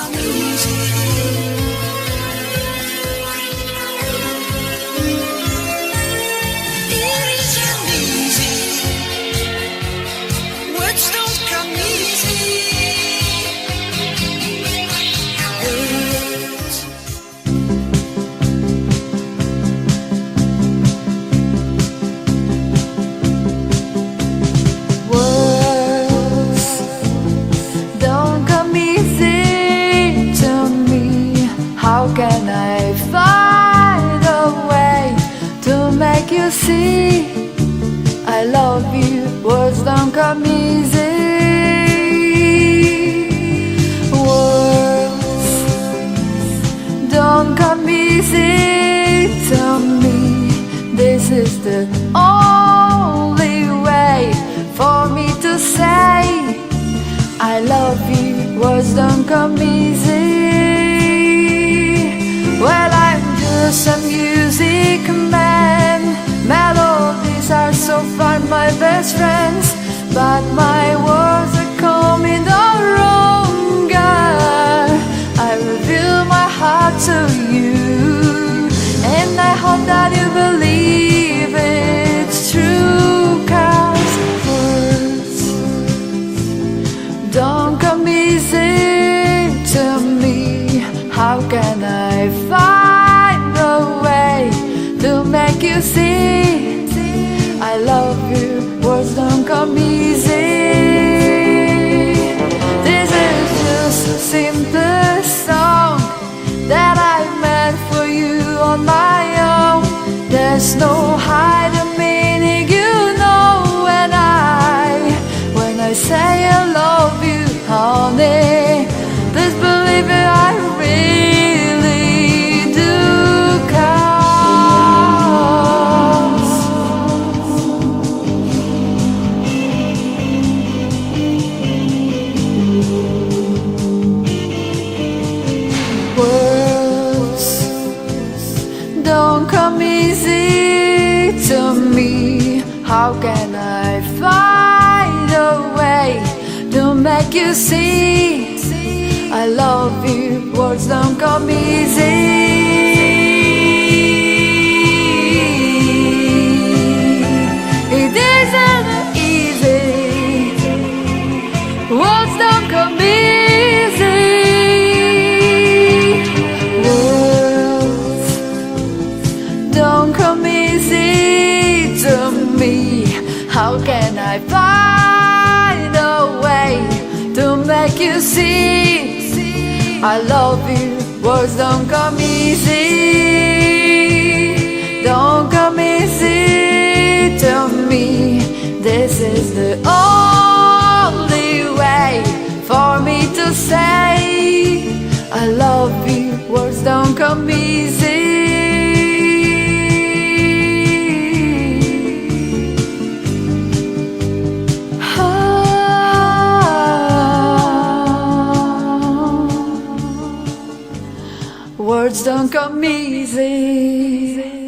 come easy. It isn't easy. Words don't come easy. Words. Words don't come easy to me. How can I find a way to make you see I love you? Words don't come easy. Words don't come easy to me. This is the only way for me to say I love you. Words don't come easy. Well, I'm just a music man. Melodies are so far my best friends, but my words are coming out wronger. I reveal my heart to you, and I hope that you believe it's true. 'Cause words don't come easy to me. How can I find a way to make you see I love you? Words don't come easy. This is just a simple song that I made for you on my own. There's no hiding meaning, you know, when I say I love you, honey, please believe it, I really do. 'Cause words don't come easy to me. How can I find a way to make you see I love you? Words don't come easy. It isn't easy. Words don't come easy. Words don't come easy to me. How can I find a way to make you see I love you? Words don't come easy. Don't come easy to me. This is the only way for me to say I love you. Words don't come easy. Words don't come easy.